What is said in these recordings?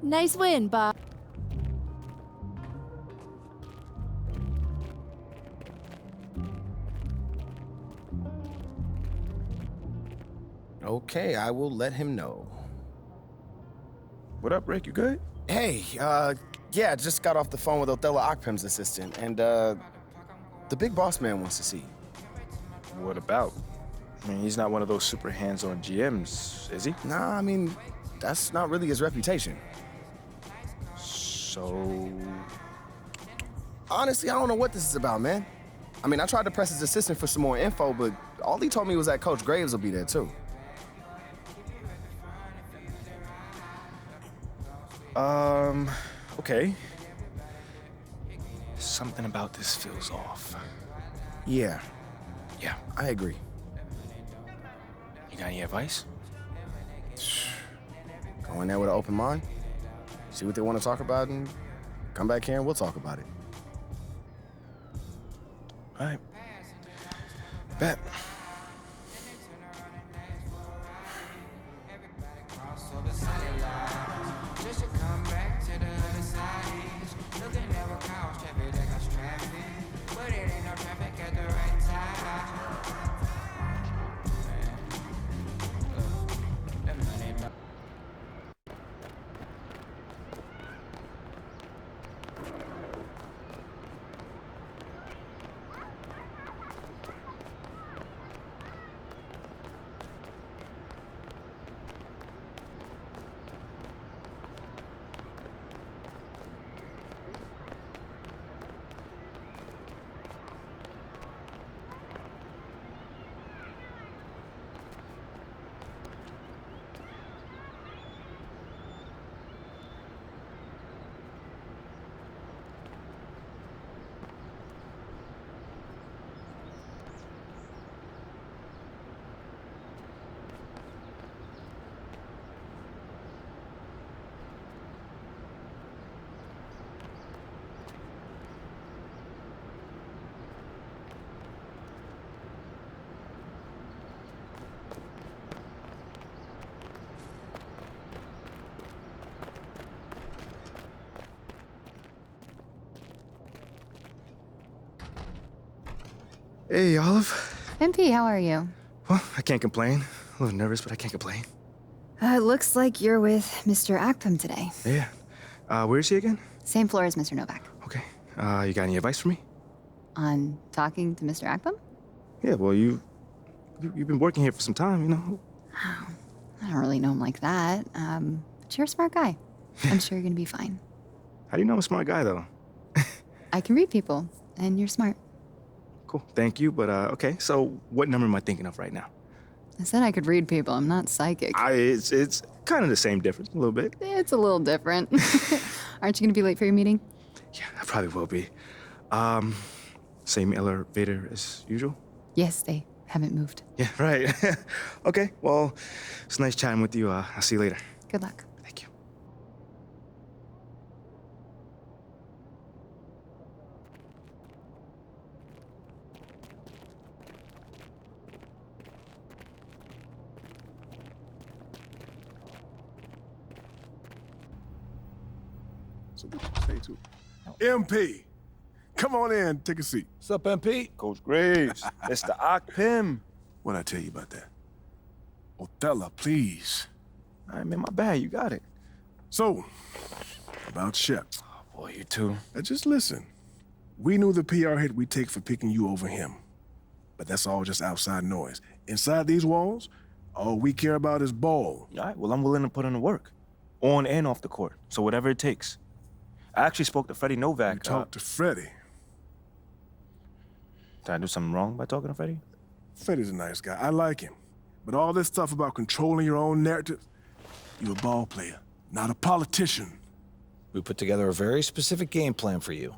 Nice win, Bob. Okay, I will let him know. What up, Rick? You good? Hey, yeah, just got off the phone with Othello Akpem's assistant, and, the big boss man wants to see you. What about? I mean, he's not one of those super hands-on GMs, is he? Nah, I mean, that's not really his reputation. So... Honestly, I don't know what this is about, man. I mean, I tried to press his assistant for some more info, but all he told me was that Coach Graves will be there, too. Okay. Something about this feels off. Yeah, Yeah. I agree. You got any advice? Go in there with an open mind, see what they want to talk about, and come back here and we'll talk about it. All right. Bet. Hey, Olive. MP, how are you? Well, I can't complain. A little nervous, but I can't complain. It looks like you're with Mr. Akpem today. Yeah. Where is he again? Same floor as Mr. Novak. Okay. You got any advice for me? On talking to Mr. Akpem? Yeah, well, you've been working here for some time, you know. Oh, I don't really know him like that. But you're a smart guy. I'm sure you're gonna be fine. How do you know I'm a smart guy, though? I can read people, and you're smart. Cool. Thank you, but okay. So what number am I thinking of right now? I said I could read people. I'm not psychic. It's kind of the same difference, a little bit. It's a little different. Aren't you gonna be late for your meeting? Yeah, I probably will be. Same elevator as usual? Yes, they haven't moved. Yeah, right. Okay, well, it's nice chatting with you. I'll see you later. Good luck. Thank you. So what you say to MP, come on in, take a seat. What's up, MP? Coach Graves, it's the Akpem. What'd I tell you about that? Othello, please. All right, man, my bad. You got it. So, about Shep. Oh, boy, you too. Now just listen. We knew the PR hit we'd take for picking you over him. But that's all just outside noise. Inside these walls, all we care about is ball. All right, well, I'm willing to put in the work. On and off the court. So whatever it takes. I actually spoke to Freddie Novak. You talked to Freddie. Did I do something wrong by talking to Freddie? Freddie's a nice guy. I like him. But all this stuff about controlling your own narrative, you're a ball player, not a politician. We put together a very specific game plan for you.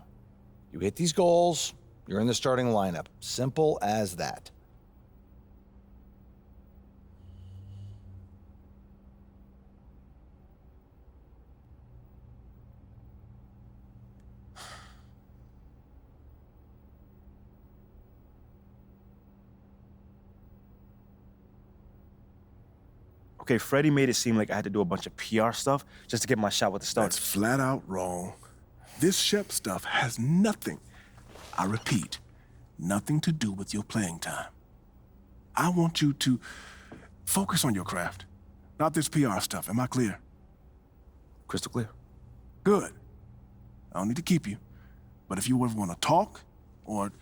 You hit these goals, you're in the starting lineup. Simple as that. Okay, Freddie made it seem like I had to do a bunch of PR stuff just to get my shot with the That's Stars. flat out wrong. This Shep stuff has nothing, I repeat, nothing to do with your playing time. I want you to focus on your craft, not this PR stuff. Am I clear? Crystal clear. Good. I don't need to keep you. But if you ever want to talk, or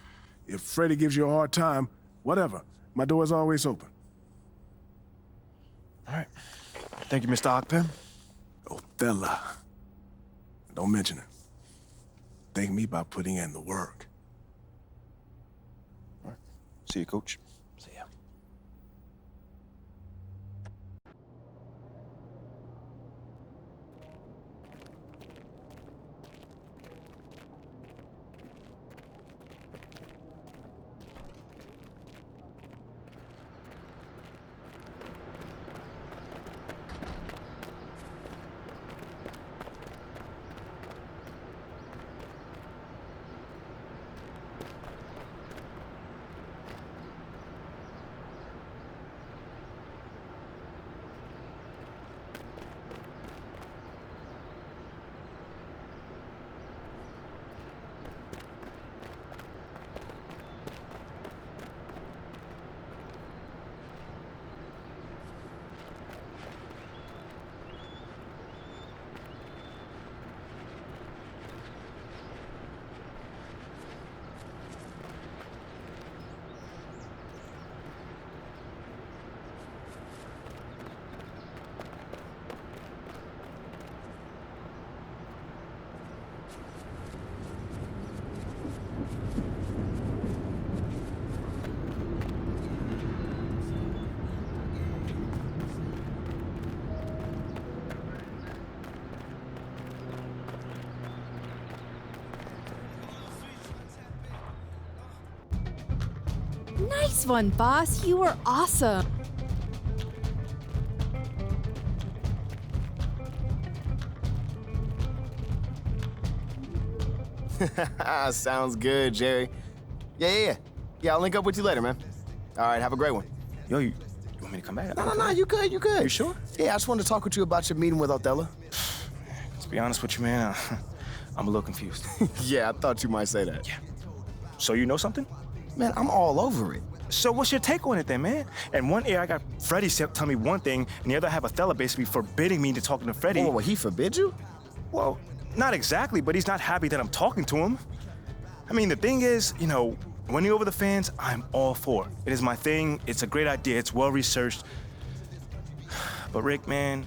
if Freddie gives you a hard time, whatever, my door is always open. All right. Thank you, Mr. Ockpem. Othello. Don't mention it. Thank me by putting in the work. All right. See you, Coach. See ya. Nice one, boss. You were awesome. Sounds good, Jerry. Yeah. Yeah, I'll link up with you later, man. All right, have a great one. Yo, you want me to come back? No, you good. You sure? Yeah, I just wanted to talk with you about your meeting with Othello. To be honest with you, man, I'm a little confused. Yeah, I thought you might say that. So you know something? Man, I'm all over it. So what's your take on it then, man? And one ear I got Freddie tell me one thing, and the other I have Othello basically forbidding me to talking to Freddie. Oh, well, he forbid you? Well, not exactly, but he's not happy that I'm talking to him. I mean, the thing is, you know, winning over the fans, I'm all for. It is my thing. It's a great idea. It's well-researched. But Rick, man,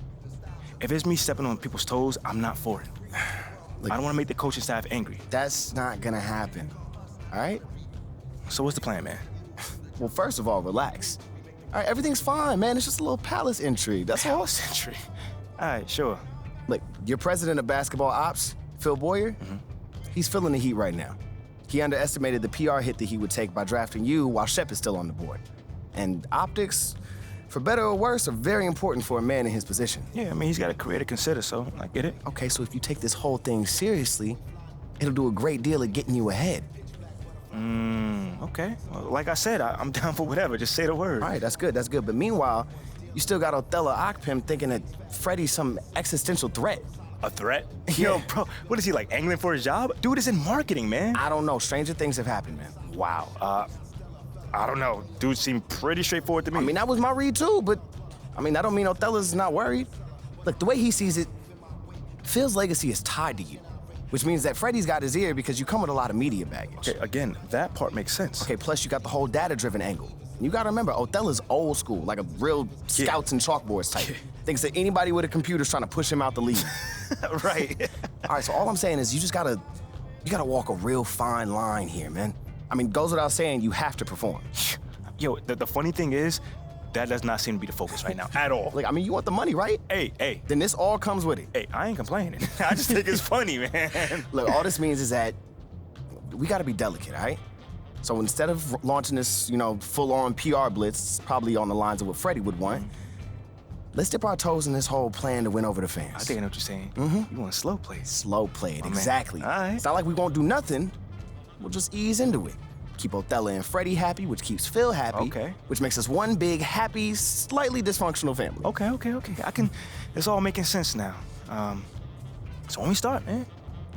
if it's me stepping on people's toes, I'm not for it. Look, I don't want to make the coaching staff angry. That's not gonna happen, all right? So what's the plan, man? Well, first of all, relax. All right, everything's fine, man. It's just a little palace intrigue, that's all. Century. All right, sure. Look, your president of basketball ops, Phil Boyer, he's feeling the heat right now. He underestimated the PR hit that he would take by drafting you while Shep is still on the board. And optics, for better or worse, are very important for a man in his position. Yeah, I mean, he's got a career to consider, so I get it. Okay, so if you take this whole thing seriously, it'll do a great deal of getting you ahead. Okay. Well, like I said, I'm down for whatever. Just say the word. All right, that's good. But meanwhile, you still got Othello Ockpem thinking that Freddie's some existential threat. A threat? Yeah. Yo, bro, what is he, like, angling for his job? Dude is in marketing, man. I don't know. Stranger things have happened, man. Wow. I don't know. Dude seemed pretty straightforward to me. I mean, that was my read too, but I mean, that don't mean Othello's not worried. Look, the way he sees it, Phil's legacy is tied to you, which means that Freddie's got his ear because you come with a lot of media baggage. Okay, again, that part makes sense. Okay, plus you got the whole data-driven angle. You gotta remember, Othello's old school, like a real scouts and chalkboards type. Thinks that anybody with a computer's trying to push him out the league. Right. All right, so all I'm saying is you gotta walk a real fine line here, man. I mean, goes without saying, you have to perform. Yo, the funny thing is, that does not seem to be the focus right now at all. Like, I mean, you want the money, right? Hey. Then this all comes with it. Hey, I ain't complaining. I just think it's funny, man. Look, all this means is that we gotta be delicate, all right? So instead of launching this, full-on PR blitz, probably on the lines of what Freddie would want, let's dip our toes in this whole plan to win over the fans. I think I know what you're saying. You want slow plays. Slow play it, man. exactly. All right. It's not like we won't do nothing. We'll just ease into it. Keep Othello and Freddie happy, which keeps Phil happy. Okay. Which makes us one big, happy, slightly dysfunctional family. Okay. It's all making sense now. So when we start, man.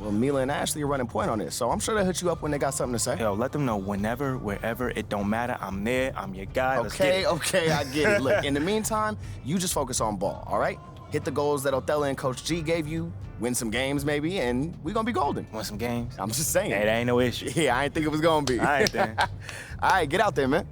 Well, Mila and Ashley are running point on this, so I'm sure they'll hit you up when they got something to say. Yo, let them know whenever, wherever, it don't matter. I'm there, I'm your guy. Let's get Okay, it. okay, I get it. Look, in the meantime, you just focus on ball, all right? Hit the goals that Othello and Coach G gave you, win some games maybe, and we're gonna be golden. Want some games? I'm just saying. Hey, that ain't no issue. Yeah, I didn't think it was gonna be. All right, then. All right, get out there, man.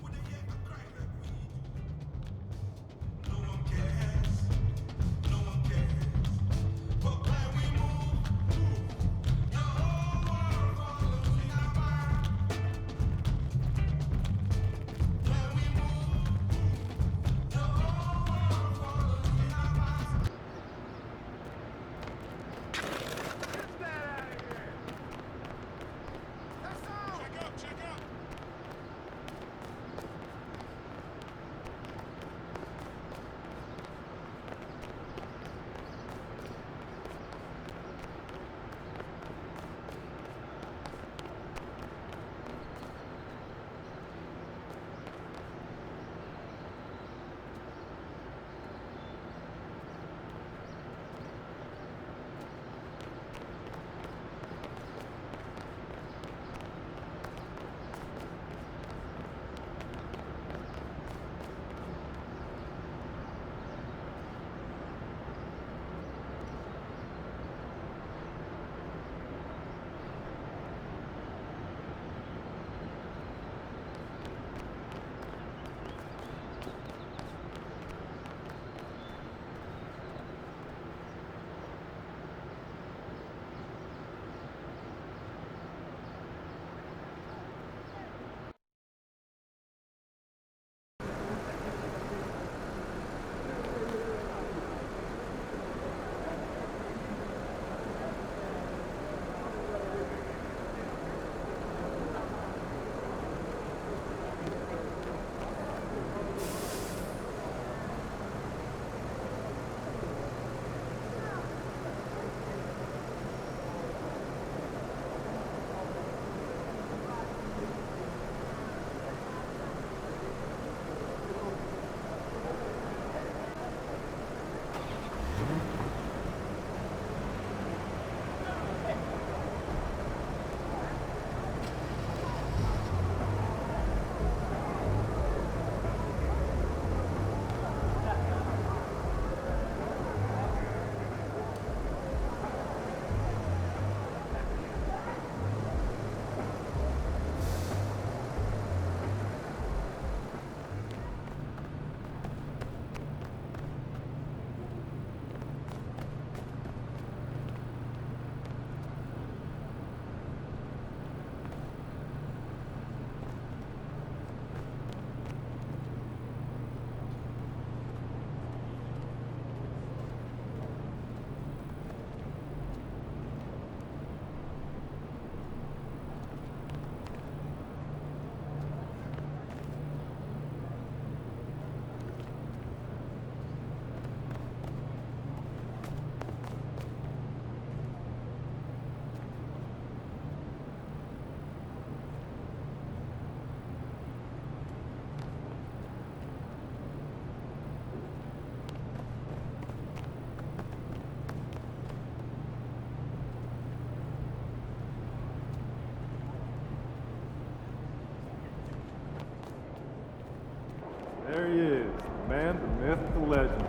There he is, the man, the myth, the legend.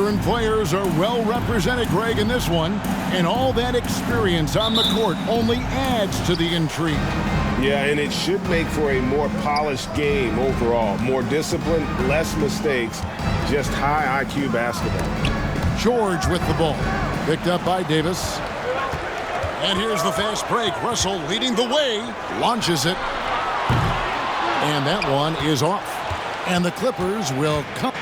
Veteran players are well represented, Greg, in this one, and all that experience on the court only adds to the intrigue. Yeah, and it should make for a more polished game overall. More discipline, less mistakes, just high IQ basketball. George with the ball. Picked up by Davis. And here's the fast break. Russell leading the way. Launches it. And that one is off. And the Clippers will come.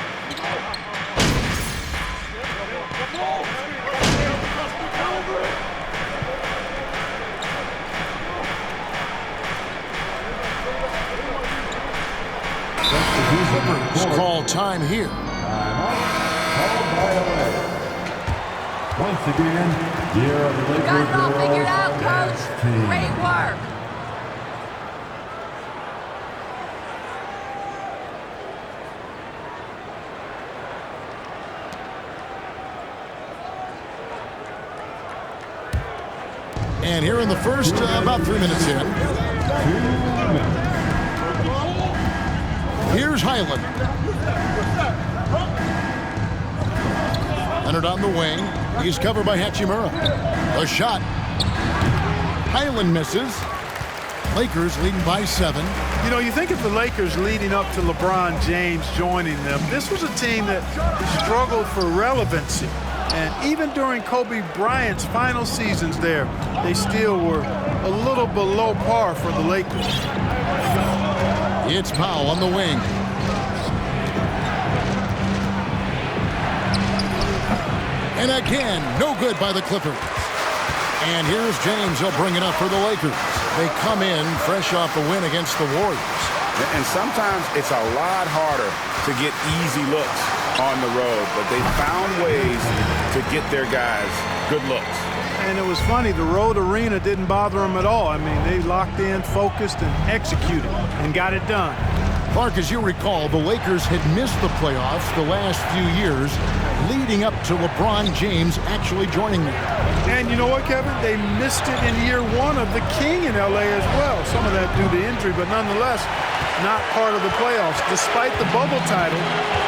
Clippers call time here. Once again, year of the Lakers. Got it all figured out, Coach. Great work. And here in the first, about 3 minutes in. Here's Highland. Leonard on the wing. He's covered by Hachimura. A shot. Highland misses. Lakers leading by 7. You know, you think of the Lakers leading up to LeBron James joining them. This was a team that struggled for relevancy. And even during Kobe Bryant's final seasons there, they still were a little below par for the Lakers. It's Powell on the wing. And again, no good by the Clippers. And here's James. He'll bring it up for the Lakers. They come in fresh off the win against the Warriors. And sometimes it's a lot harder to get easy looks on the road, but they found ways to get their guys good looks. And it was funny, the road arena didn't bother them at all. I mean, they locked in, focused, and executed, and got it done. Clark, as you recall, the Lakers had missed the playoffs the last few years, leading up to LeBron James actually joining them. And you know what, Kevin? They missed it in year 1 of the King in L.A. as well. Some of that due to injury, but nonetheless, not part of the playoffs. Despite the bubble title,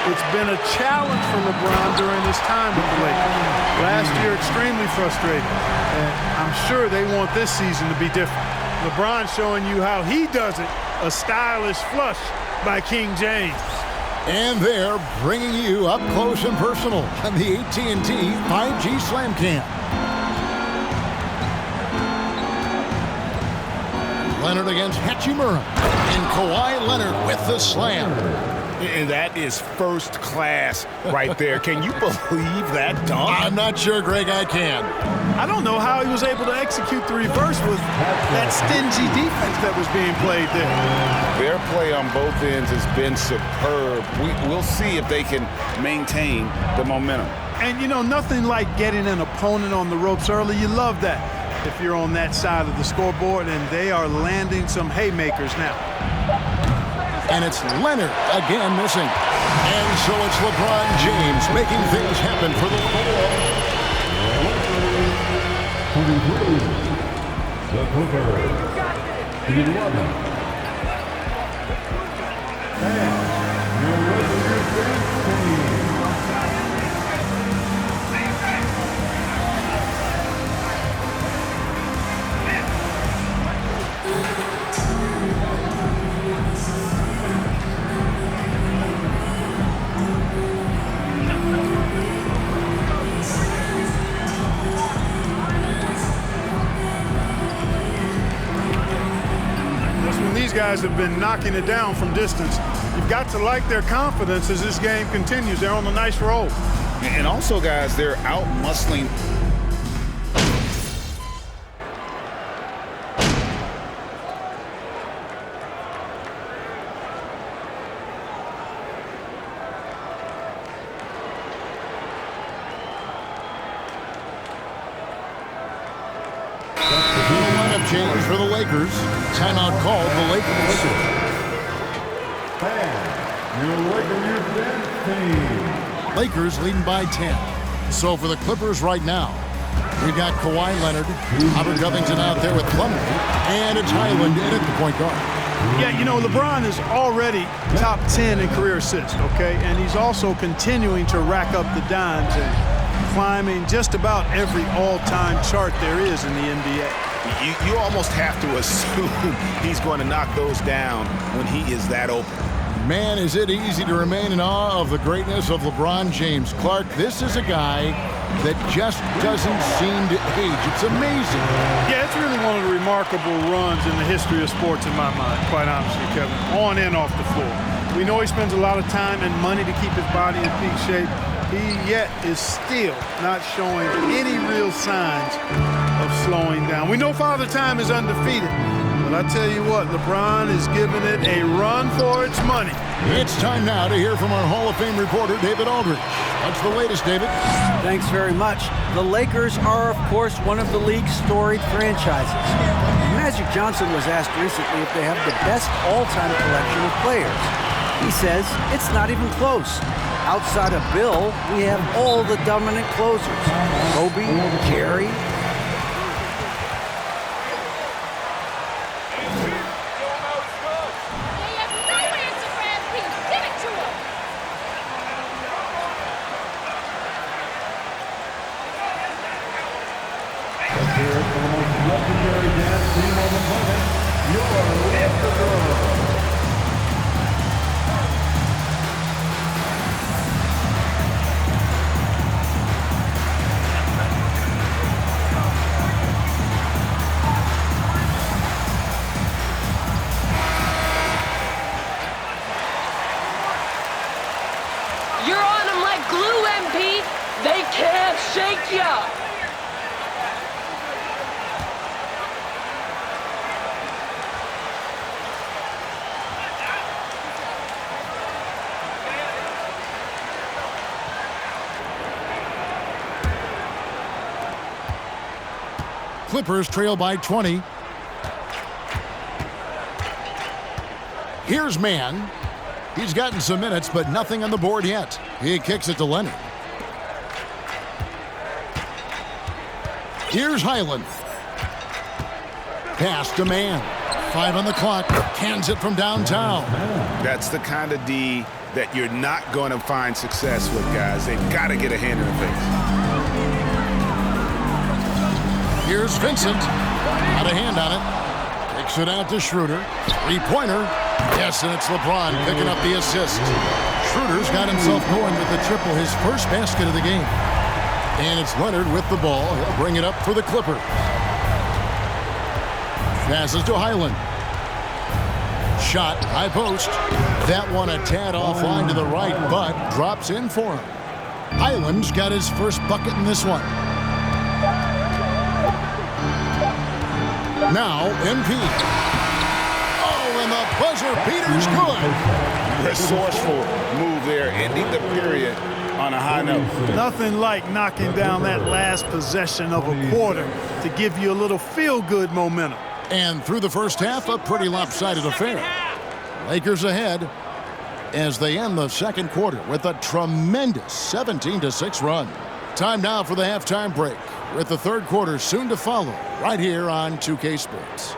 it's been a challenge for LeBron during his time with the Lakers. Last year, extremely frustrating. And I'm sure they want this season to be different. LeBron showing you how he does it, a stylish flush by King James. And they're bringing you up close and personal on the AT&T 5G Slam Cam. Leonard against Hachimura. And Kawhi Leonard with the slam. And that is first class right there. Can you believe that dunk? I'm not sure, Greg, I can. I don't know how he was able to execute the reverse with that stingy defense that was being played there. Their play on both ends has been superb. We'll see if they can maintain the momentum. And, you know, nothing like getting an opponent on the ropes early. You love that if you're on that side of the scoreboard, and they are landing some haymakers now. And it's Leonard again missing. And so it's LeBron James making things happen for the These guys have been knocking it down from distance. You've got to like their confidence as this game continues. They're on a nice roll. And also, guys, they're out muscling. lineup change for the Lakers. Timeout called the Lakers. Lakers leading by 10. So for the Clippers right now, we've got Kawhi Leonard, Robert Covington out there with Plumlee, and it's Highland in at the point guard. Yeah, you know, LeBron is already top 10 in career assists, okay? And he's also continuing to rack up the dimes and climbing just about every all-time chart there is in the NBA. You almost have to assume he's going to knock those down when he is that open. Man, is it easy to remain in awe of the greatness of LeBron James. Clark, this is a guy that just doesn't seem to age. It's amazing. Yeah, it's really one of the remarkable runs in the history of sports in my mind, quite honestly, Kevin, on and off the floor. We know he spends a lot of time and money to keep his body in peak shape. He yet is still not showing any real signs of slowing down. We know Father Time is undefeated. But I tell you what, LeBron is giving it a run for its money. It's time now to hear from our Hall of Fame reporter, David Aldridge. What's the latest, David? Thanks very much. The Lakers are, of course, one of the league's storied franchises. Magic Johnson was asked recently if they have the best all-time collection of players. He says it's not even close. Outside of Bill, we have all the dominant closers. Kobe, Jerry, You're on them like glue, MP. They can't shake ya. Clippers trail by 20. Here's Mann. He's gotten some minutes, but nothing on the board yet. He kicks it to Leonard. Here's Highland. Pass to Mann. 5 on the clock. Cans it from downtown. That's the kind of D that you're not going to find success with, guys. They've got to get a hand in the face. Here's Vincent. Got a hand on it. Kicks it out to Schroeder. Three-pointer. Yes, and it's LeBron picking up the assist. Schroeder's got himself going with the triple, his first basket of the game. And it's Leonard with the ball. He'll bring it up for the Clippers. Passes to Highland. Shot, high post. That one a tad offline to the right, but drops in for him. Highland's got his first bucket in this one. Now, MP. Oh, and the buzzer beater's good. Resourceful move there, ending the period on a high note. Nothing like knocking down that last possession of a quarter to give you a little feel-good momentum. And through the first half, a pretty lopsided affair. Lakers ahead as they end the second quarter with a tremendous 17-6 run. Time now for the halftime break, with the third quarter soon to follow, right here on 2K Sports.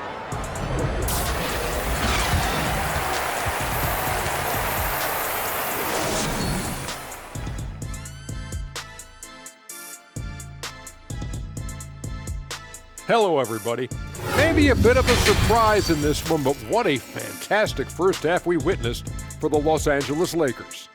Hello, everybody. Maybe a bit of a surprise in this one, but what a fantastic first half we witnessed for the Los Angeles Lakers.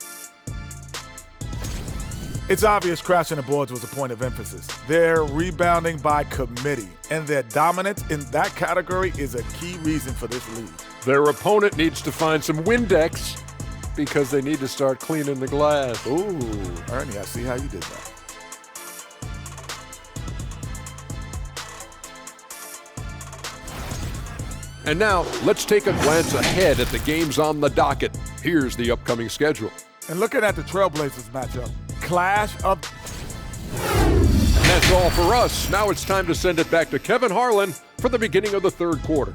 It's obvious crashing the boards was a point of emphasis. They're rebounding by committee, and their dominance in that category is a key reason for this lead. Their opponent needs to find some Windex because they need to start cleaning the glass. Ooh, Ernie, I see how you did that. And now, let's take a glance ahead at the games on the docket. Here's the upcoming schedule. And looking at the Trailblazers matchup, clash of... And that's all for us. Now it's time to send it back to Kevin Harlan for the beginning of the third quarter.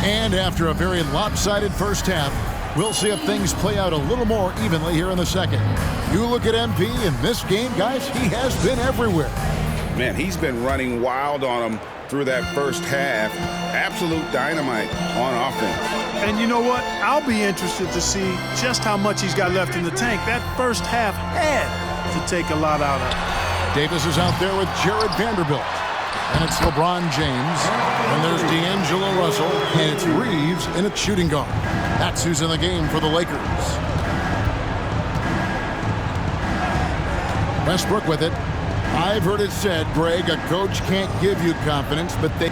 And after a very lopsided first half, we'll see if things play out a little more evenly here in the second. You look at MP in this game, guys, he has been everywhere. Man, he's been running wild on him through that first half. Absolute dynamite on offense. And you know what? I'll be interested to see just how much he's got left in the tank. That first half had to take a lot out of it. Davis is out there with Jared Vanderbilt. And it's LeBron James. And there's D'Angelo Russell. And it's Reeves in a shooting guard. That's who's in the game for the Lakers. Westbrook with it. I've heard it said, Greg, a coach can't give you confidence, but they...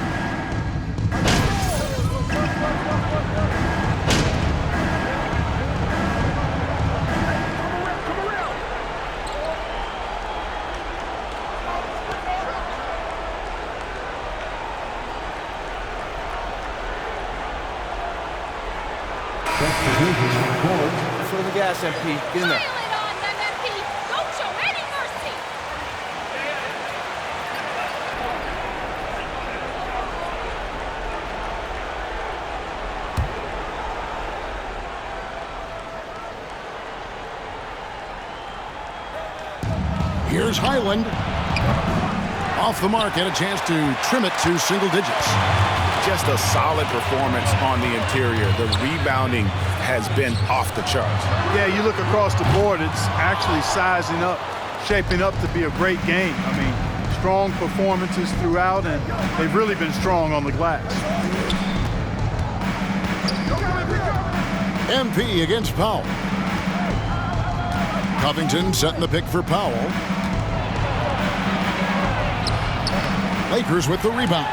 Foot on the gas, MP. Get in there. Don't show any mercy. Here's Highland. Off the mark and a chance to trim it to single digits. Just a solid performance on the interior. The rebounding has been off the charts. Yeah, you look across the board, it's actually sizing up, shaping up to be a great game. I mean, strong performances throughout, and they've really been strong on the glass. MP against Powell. Covington setting the pick for Powell. Lakers with the rebound.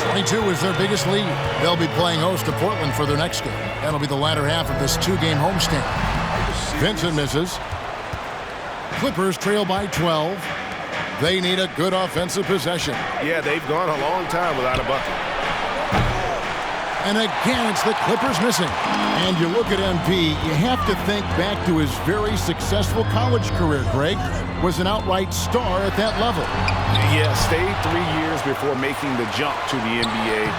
22 is their biggest lead. They'll be playing host to Portland for their next game. That'll be the latter half of this two-game homestand. Vincent misses. Clippers trail by 12. They need a good offensive possession. Yeah, they've gone a long time without a bucket. And again, it's the Clippers missing. And you look at MP, you have to think back to his very successful college career, Greg. Was an outright star at that level. Yeah, stayed 3 years before making the jump to the NBA.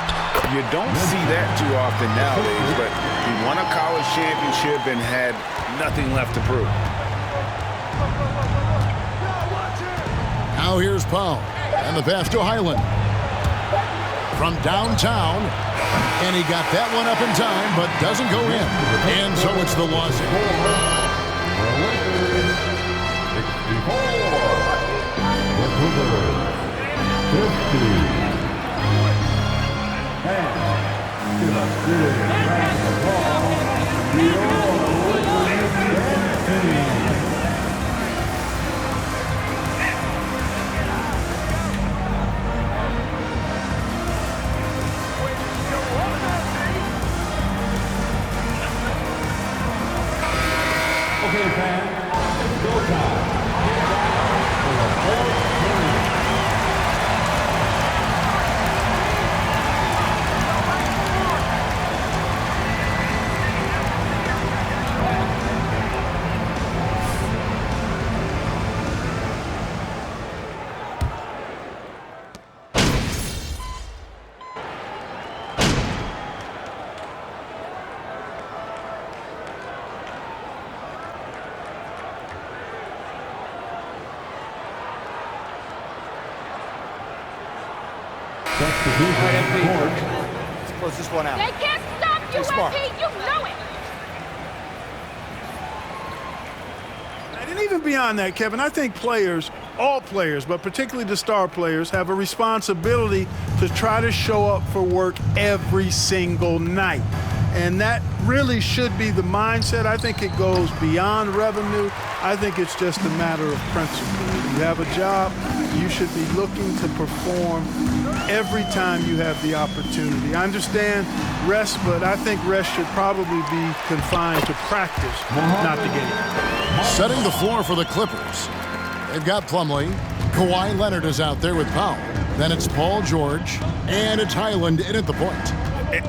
You don't see that too often nowadays, but he won a college championship and had nothing left to prove. Now here's Powell, and the pass to Highland. From downtown, and he got that one up in time, but doesn't go in. And so it's the loss. Okay, fans, it's go time. Let's close this one out. They can't stop you, Smart. MP. You know it. And even beyond that, Kevin, I think players, all players, but particularly the star players, have a responsibility to try to show up for work every single night. And that really should be the mindset. I think it goes beyond revenue. I think it's just a matter of principle. You have a job, you should be looking to perform every time you have the opportunity. I understand rest, but I think rest should probably be confined to practice, not the game. Setting the floor for the Clippers. They've got Plumlee. Kawhi Leonard is out there with Powell. Then it's Paul George. And it's Highland in at the point.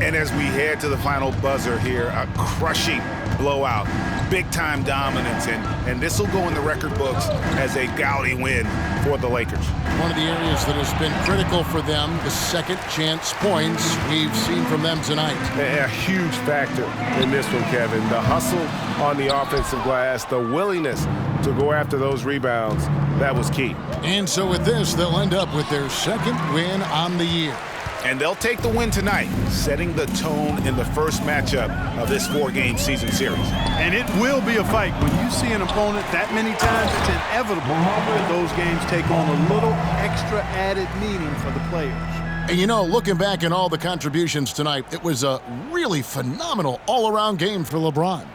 And as we head to the final buzzer here, a crushing blowout big-time dominance, and this will go in the record books as a gaudy win for the Lakers. One of the areas that has been critical for them, the second chance points we've seen from them tonight. A huge factor in this one, Kevin. The hustle on the offensive glass, the willingness to go after those rebounds, that was key. And so with this, they'll end up with their second win on the year. And they'll take the win tonight, setting the tone in the first matchup of this 4-game season series. And it will be a fight. When you see an opponent that many times, it's inevitable that those games take on a little extra added meaning for the players. And you know, looking back at all the contributions tonight, it was a really phenomenal all-around game for LeBron.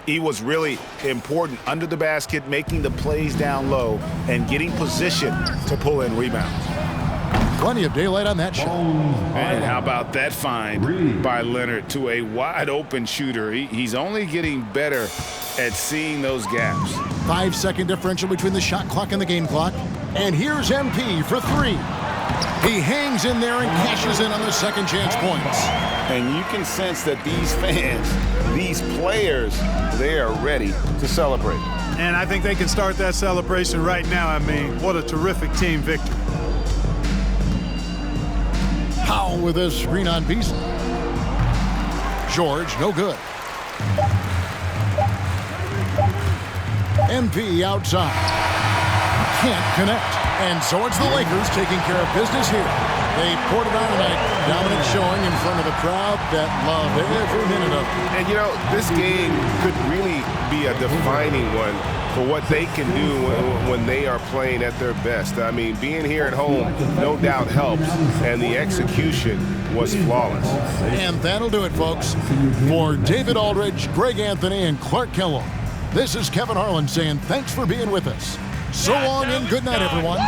He was really important under the basket, making the plays down low and getting position to pull in rebounds. Plenty of daylight on that shot. And how about that find by Leonard to a wide-open shooter? He's only getting better at seeing those gaps. 5-second differential between the shot clock and the game clock. And here's MP for 3. He hangs in there and cashes in on the second chance points. And you can sense that these fans, these players, they are ready to celebrate. And I think they can start that celebration right now. I mean, what a terrific team victory. Powell with a screen on Beasley. George, no good. MP outside. Can't connect. And so it's the Lakers taking care of business here. They poured it on tonight. Dominant showing in front of a crowd that loved every minute of it. And, you know, this game could really be a defining one for what they can do when they are playing at their best. I mean, being here at home no doubt helps, and the execution was flawless. And that'll do it, folks. For David Aldridge, Greg Anthony, and Clark Kellogg, this is Kevin Harlan saying thanks for being with us. So long and good night, everyone.